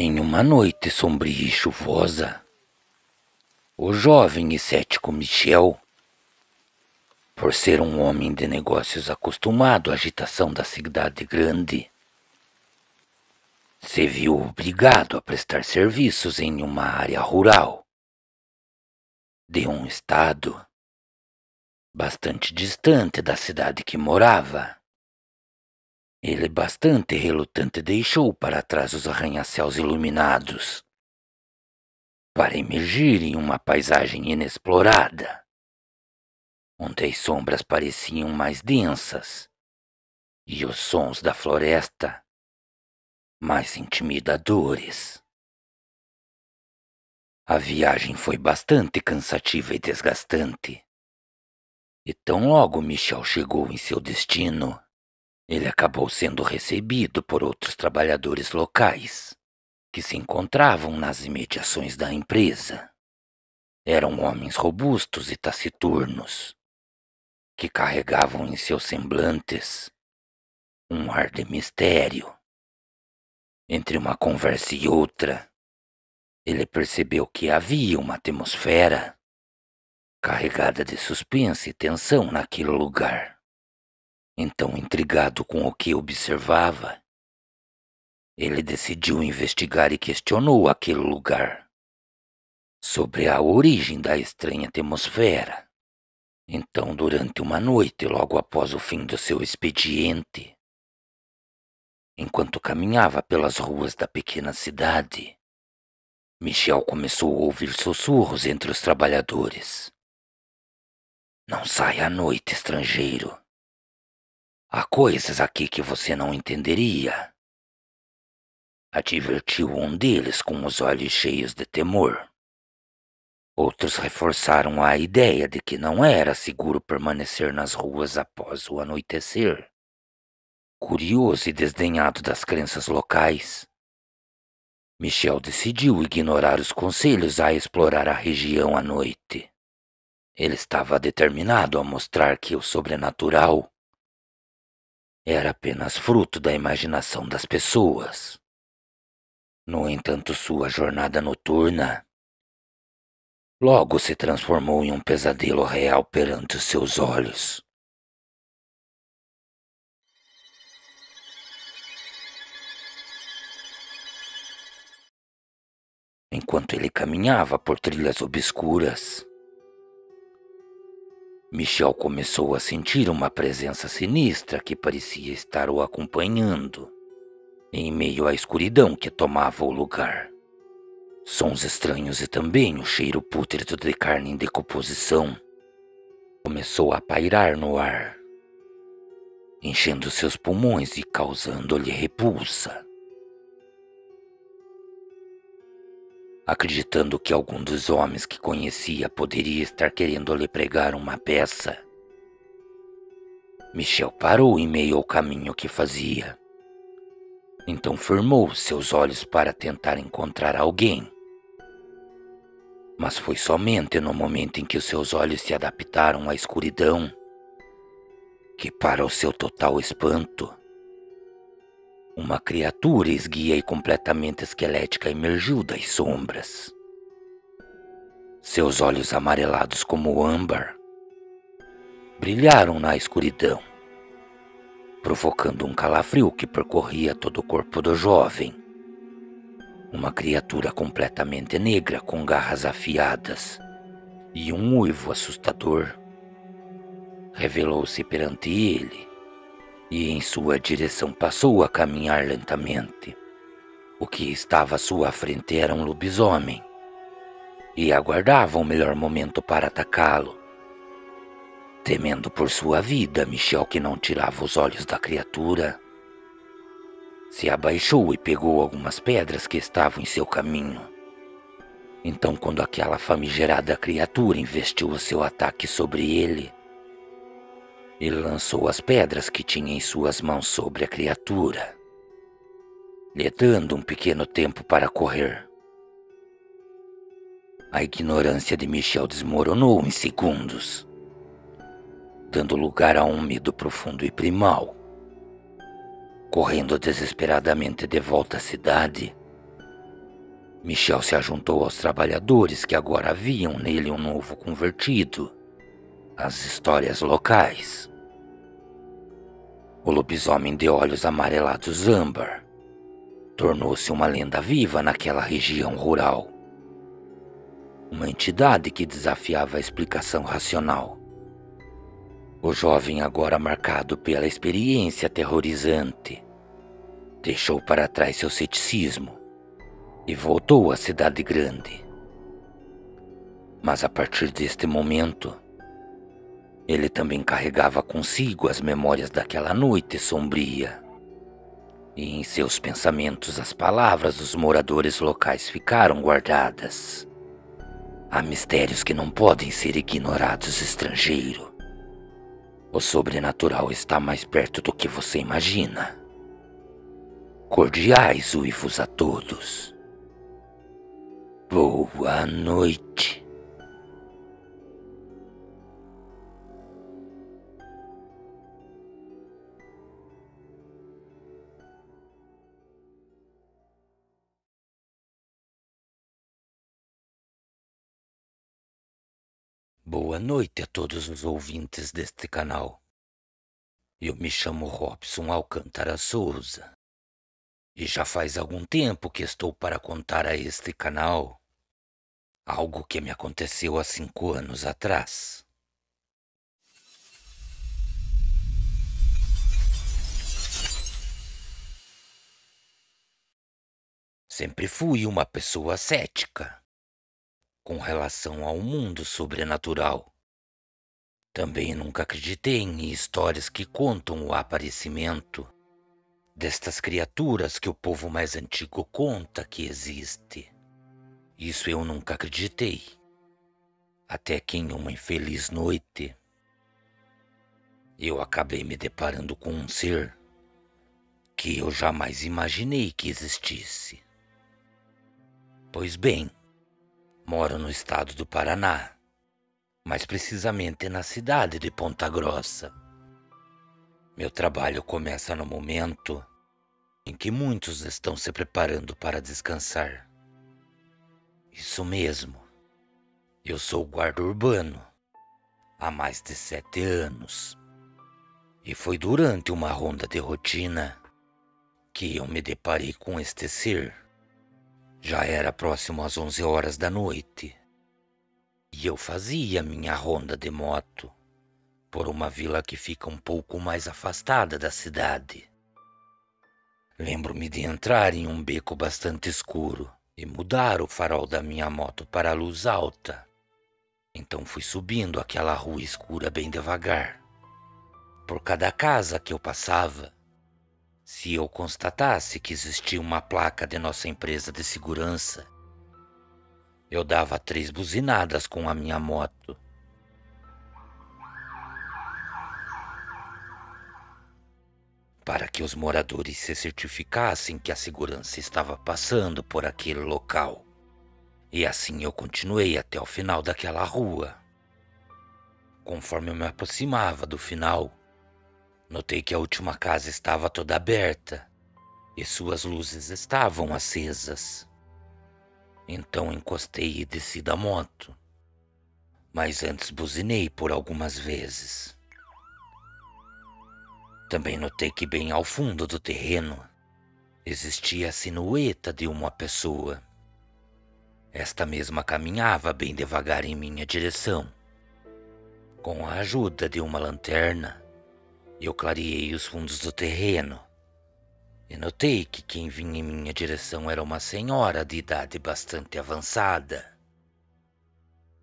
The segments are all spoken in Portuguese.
Em uma noite sombria e chuvosa, o jovem e cético Michel, por ser um homem de negócios acostumado à agitação da cidade grande, se viu obrigado a prestar serviços em uma área rural de um estado bastante distante da cidade que morava. Ele, bastante relutante, deixou para trás os arranha-céus iluminados para emergir em uma paisagem inexplorada, onde as sombras pareciam mais densas e os sons da floresta mais intimidadores. A viagem foi bastante cansativa e desgastante, e tão logo Michel chegou em seu destino, ele acabou sendo recebido por outros trabalhadores locais que se encontravam nas imediações da empresa. Eram homens robustos e taciturnos, que carregavam em seus semblantes um ar de mistério. Entre uma conversa e outra, ele percebeu que havia uma atmosfera carregada de suspense e tensão naquele lugar. Então, intrigado com o que observava, ele decidiu investigar e questionou aquele lugar sobre a origem da estranha atmosfera. Então, durante uma noite, logo após o fim do seu expediente, enquanto caminhava pelas ruas da pequena cidade, Michel começou a ouvir sussurros entre os trabalhadores. "Não saia à noite, estrangeiro. Há coisas aqui que você não entenderia", advertiu um deles com os olhos cheios de temor. Outros reforçaram a ideia de que não era seguro permanecer nas ruas após o anoitecer. Curioso e desdenhado das crenças locais, Michel decidiu ignorar os conselhos a explorar a região à noite. Ele estava determinado a mostrar que o sobrenatural era apenas fruto da imaginação das pessoas. No entanto, sua jornada noturna logo se transformou em um pesadelo real perante os seus olhos. Enquanto ele caminhava por trilhas obscuras, Michel começou a sentir uma presença sinistra que parecia estar o acompanhando, em meio à escuridão que tomava o lugar. Sons estranhos e também o cheiro pútrido de carne em decomposição começou a pairar no ar, enchendo seus pulmões e causando-lhe repulsa. Acreditando que algum dos homens que conhecia poderia estar querendo lhe pregar uma peça, Michel parou em meio ao caminho que fazia. Então firmou seus olhos para tentar encontrar alguém. Mas foi somente no momento em que os seus olhos se adaptaram à escuridão que, para o seu total espanto, uma criatura esguia e completamente esquelética emergiu das sombras. Seus olhos amarelados como âmbar brilharam na escuridão, provocando um calafrio que percorria todo o corpo do jovem. Uma criatura completamente negra com garras afiadas e um uivo assustador revelou-se perante ele e em sua direção passou a caminhar lentamente. O que estava à sua frente era um lobisomem e aguardava o melhor momento para atacá-lo. Temendo por sua vida, Michel, que não tirava os olhos da criatura, se abaixou e pegou algumas pedras que estavam em seu caminho. Então, quando aquela famigerada criatura investiu o seu ataque sobre ele lançou as pedras que tinha em suas mãos sobre a criatura, lhe dando um pequeno tempo para correr. A ignorância de Michel desmoronou em segundos, dando lugar a um medo profundo e primal. Correndo desesperadamente de volta à cidade, Michel se ajuntou aos trabalhadores que agora viam nele um novo convertido, as histórias locais. O lobisomem de olhos amarelados âmbar tornou-se uma lenda viva naquela região rural. Uma entidade que desafiava a explicação racional. O jovem, agora marcado pela experiência aterrorizante, deixou para trás seu ceticismo e voltou à cidade grande. Mas a partir deste momento, ele também carregava consigo as memórias daquela noite sombria. E em seus pensamentos as palavras dos moradores locais ficaram guardadas. Há mistérios que não podem ser ignorados, estrangeiro. O sobrenatural está mais perto do que você imagina. Cordiais uivos a todos. Boa noite. Boa noite a todos os ouvintes deste canal. Eu me chamo Robson Alcântara Souza e já faz algum tempo que estou para contar a este canal algo que me aconteceu há 5 anos atrás. Sempre fui uma pessoa cética com relação ao mundo sobrenatural. Também nunca acreditei em histórias que contam o aparecimento destas criaturas que o povo mais antigo conta que existe. Isso eu nunca acreditei. Até que em uma infeliz noite, eu acabei me deparando com um ser que eu jamais imaginei que existisse. Pois bem, moro no estado do Paraná, mais precisamente na cidade de Ponta Grossa. Meu trabalho começa no momento em que muitos estão se preparando para descansar. Isso mesmo, eu sou guarda urbano há mais de 7 anos. E foi durante uma ronda de rotina que eu me deparei com este ser. Já era próximo às 11 horas da noite e eu fazia minha ronda de moto por uma vila que fica um pouco mais afastada da cidade. Lembro-me de entrar em um beco bastante escuro e mudar o farol da minha moto para a luz alta. Então fui subindo aquela rua escura bem devagar. Por cada casa que eu passava, se eu constatasse que existia uma placa de nossa empresa de segurança, eu dava 3 buzinadas com a minha moto. Para que os moradores se certificassem que a segurança estava passando por aquele local. E assim eu continuei até o final daquela rua. Conforme eu me aproximava do final, notei que a última casa estava toda aberta e suas luzes estavam acesas. Então encostei e desci da moto, mas antes buzinei por algumas vezes. Também notei que bem ao fundo do terreno existia a silhueta de uma pessoa. Esta mesma caminhava bem devagar em minha direção. Com a ajuda de uma lanterna, eu clareei os fundos do terreno e notei que quem vinha em minha direção era uma senhora de idade bastante avançada.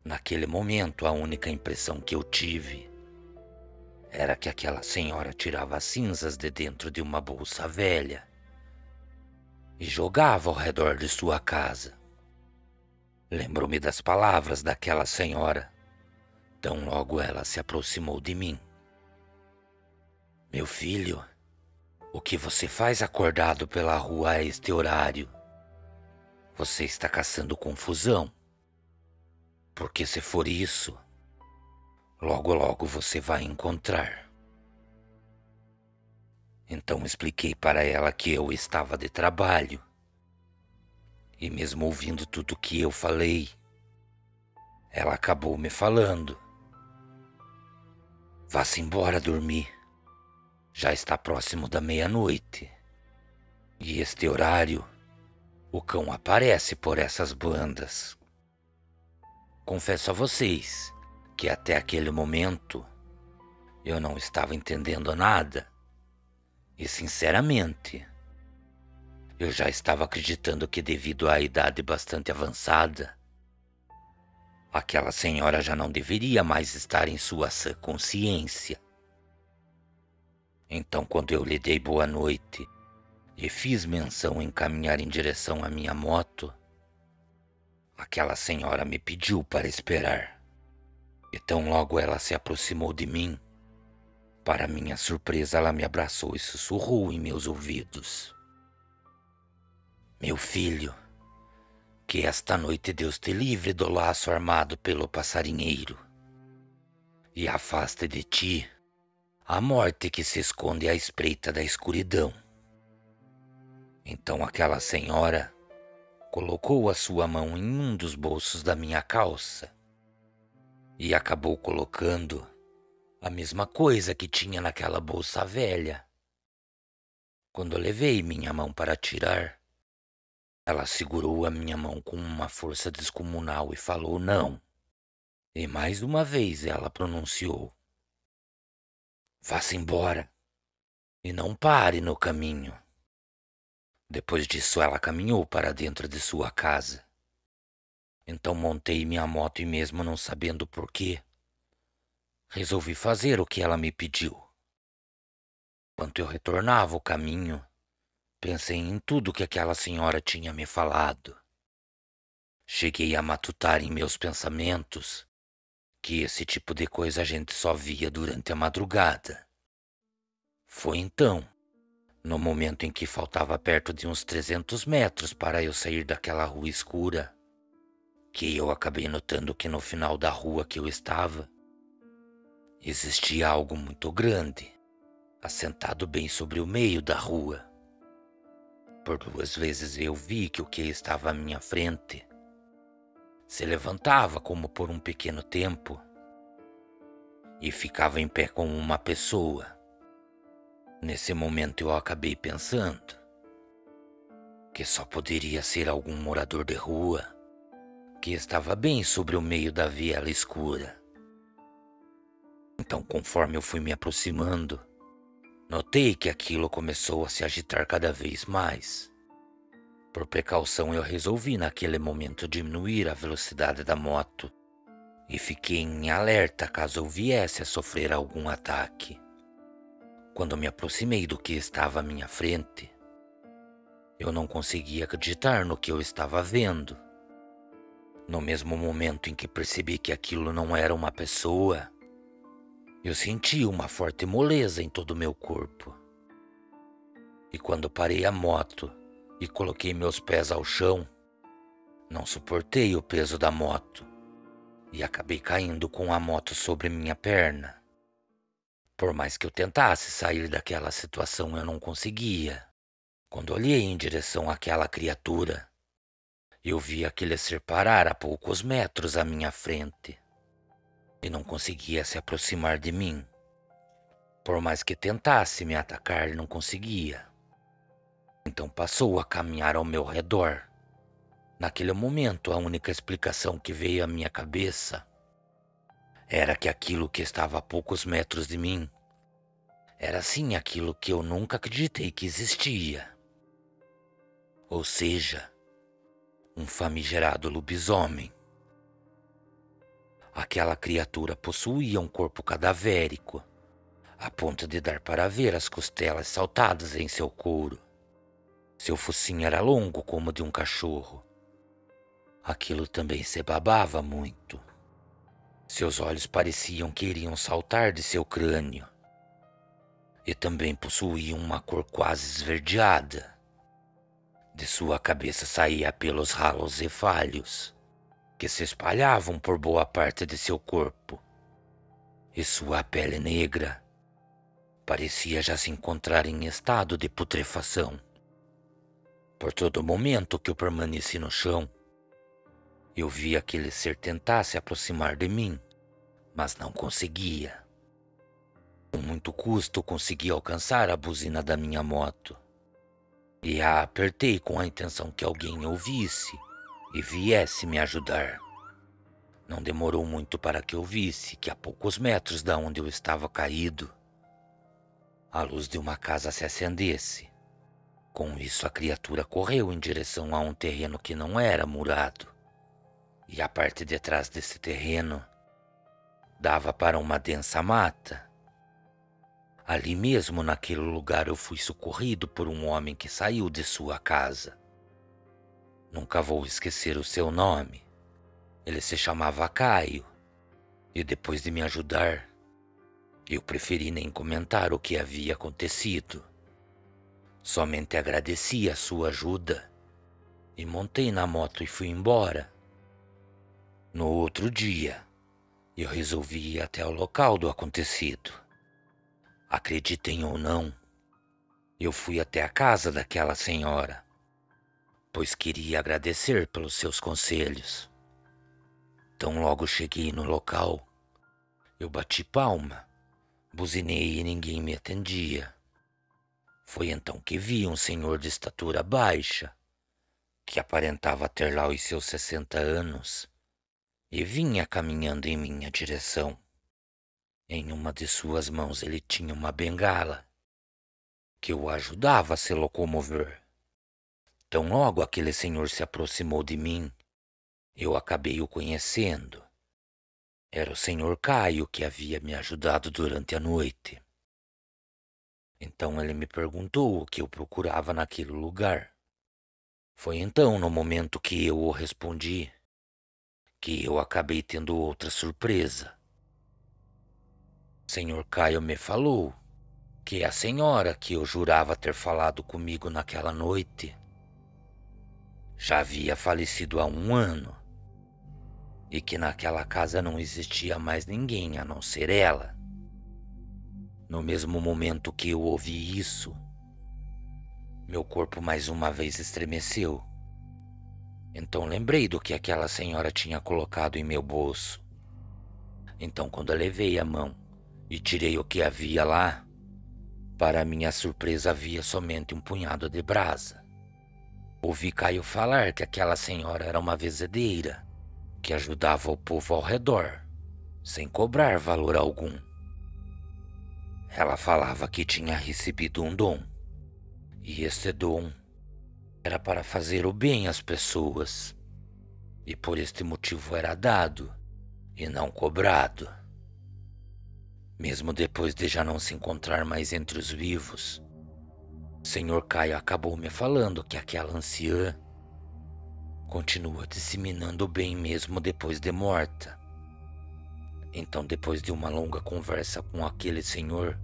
Naquele momento, a única impressão que eu tive era que aquela senhora tirava cinzas de dentro de uma bolsa velha e jogava ao redor de sua casa. Lembro-me das palavras daquela senhora, tão logo ela se aproximou de mim. Meu filho, o que você faz acordado pela rua a este horário? Você está caçando confusão. Porque se for isso, logo logo você vai encontrar. Então expliquei para ela que eu estava de trabalho E mesmo ouvindo tudo o que eu falei, ela acabou me falando: "Vá-se embora dormir. Já está próximo da meia-noite. E este horário, o cão aparece por essas bandas." Confesso a vocês que até aquele momento eu não estava entendendo nada. E sinceramente, eu já estava acreditando que, devido à idade bastante avançada, aquela senhora já não deveria mais estar em sua sã consciência. Então, quando eu lhe dei boa noite e fiz menção em caminhar em direção à minha moto, aquela senhora me pediu para esperar. E tão logo ela se aproximou de mim, para minha surpresa, ela me abraçou e sussurrou em meus ouvidos: "Meu filho, que esta noite Deus te livre do laço armado pelo passarinheiro e afaste de ti a morte que se esconde à espreita da escuridão." Então aquela senhora colocou a sua mão em um dos bolsos da minha calça e acabou colocando a mesma coisa que tinha naquela bolsa velha. Quando eu levei minha mão para tirar, ela segurou a minha mão com uma força descomunal e falou não. E mais uma vez ela pronunciou: "Vá-se embora e não pare no caminho." Depois disso, ela caminhou para dentro de sua casa. Então montei minha moto e, mesmo não sabendo por quê, resolvi fazer o que ela me pediu. Enquanto eu retornava o caminho, pensei em tudo que aquela senhora tinha me falado. Cheguei a matutar em meus pensamentos que esse tipo de coisa a gente só via durante a madrugada. Foi então, no momento em que faltava perto de uns 300 metros para eu sair daquela rua escura, que eu acabei notando que no final da rua que eu estava, existia algo muito grande, assentado bem sobre o meio da rua. Por 2 vezes eu vi que o que estava à minha frente se levantava como por um pequeno tempo e ficava em pé como uma pessoa. Nesse momento eu acabei pensando que só poderia ser algum morador de rua que estava bem sobre o meio da viela escura. Então, conforme eu fui me aproximando, notei que aquilo começou a se agitar cada vez mais. Por precaução, eu resolvi naquele momento diminuir a velocidade da moto e fiquei em alerta caso eu viesse a sofrer algum ataque. Quando me aproximei do que estava à minha frente, eu não conseguia acreditar no que eu estava vendo. No mesmo momento em que percebi que aquilo não era uma pessoa, eu senti uma forte moleza em todo o meu corpo. E quando parei a moto e coloquei meus pés ao chão, não suportei o peso da moto e acabei caindo com a moto sobre minha perna. Por mais que eu tentasse sair daquela situação, eu não conseguia. Quando olhei em direção àquela criatura, eu vi aquele ser parar a poucos metros à minha frente e não conseguia se aproximar de mim. Por mais que tentasse me atacar, não conseguia. Então passou a caminhar ao meu redor. Naquele momento, a única explicação que veio à minha cabeça era que aquilo que estava a poucos metros de mim era sim aquilo que eu nunca acreditei que existia. Ou seja, um famigerado lobisomem. Aquela criatura possuía um corpo cadavérico, a ponto de dar para ver as costelas saltadas em seu couro. Seu focinho era longo como o de um cachorro. Aquilo também se babava muito. Seus olhos pareciam que iriam saltar de seu crânio. E também possuía uma cor quase esverdeada. De sua cabeça saía pelos ralos e falhos, que se espalhavam por boa parte de seu corpo. E sua pele negra parecia já se encontrar em estado de putrefação. Por todo momento que eu permaneci no chão, eu vi aquele ser tentar se aproximar de mim, mas não conseguia. Com muito custo, consegui alcançar a buzina da minha moto e a apertei com a intenção que alguém ouvisse e viesse me ajudar. Não demorou muito para que eu visse que a poucos metros da onde eu estava caído, a luz de uma casa se acendesse. Com isso, a criatura correu em direção a um terreno que não era murado, e a parte de trás desse terreno dava para uma densa mata. Ali mesmo, naquele lugar, eu fui socorrido por um homem que saiu de sua casa. Nunca vou esquecer o seu nome. Ele se chamava Caio, e depois de me ajudar, eu preferi nem comentar o que havia acontecido. Somente agradeci a sua ajuda e montei na moto e fui embora. No outro dia, eu resolvi ir até o local do acontecido. Acreditem ou não, eu fui até a casa daquela senhora, pois queria agradecer pelos seus conselhos. Tão logo cheguei no local, eu bati palma, buzinei e ninguém me atendia. Foi então que vi um senhor de estatura baixa, que aparentava ter lá os seus 60 anos, e vinha caminhando em minha direção. Em uma de suas mãos ele tinha uma bengala, que o ajudava a se locomover. Tão logo aquele senhor se aproximou de mim, eu acabei o conhecendo. Era o senhor Caio que havia me ajudado durante a noite. Então ele me perguntou o que eu procurava naquele lugar. Foi então, no momento que eu o respondi, que eu acabei tendo outra surpresa. O senhor Caio me falou que a senhora que eu jurava ter falado comigo naquela noite já havia falecido há 1 ano e que naquela casa não existia mais ninguém a não ser ela. No mesmo momento que eu ouvi isso, meu corpo mais uma vez estremeceu. Então lembrei do que aquela senhora tinha colocado em meu bolso. Então, quando eu levei a mão e tirei o que havia lá, para minha surpresa havia somente um punhado de brasa. Ouvi Caio falar que aquela senhora era uma vezedeira, que ajudava o povo ao redor, sem cobrar valor algum. Ela falava que tinha recebido um dom, e esse dom era para fazer o bem às pessoas, e por este motivo era dado e não cobrado. Mesmo depois de já não se encontrar mais entre os vivos, o Senhor Caio acabou me falando que aquela anciã continua disseminando o bem mesmo depois de morta. Então, depois de uma longa conversa com aquele senhor,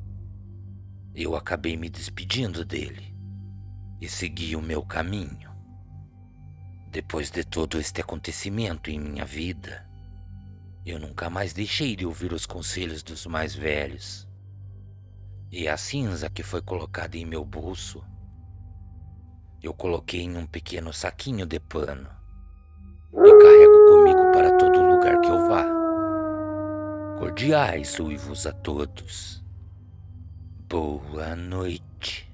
eu acabei me despedindo dele e segui o meu caminho. Depois de todo este acontecimento em minha vida, eu nunca mais deixei de ouvir os conselhos dos mais velhos. E a cinza que foi colocada em meu bolso, eu coloquei em um pequeno saquinho de pano e carrego comigo para todo lugar que eu vá. Cordiais uivos a todos. Boa noite.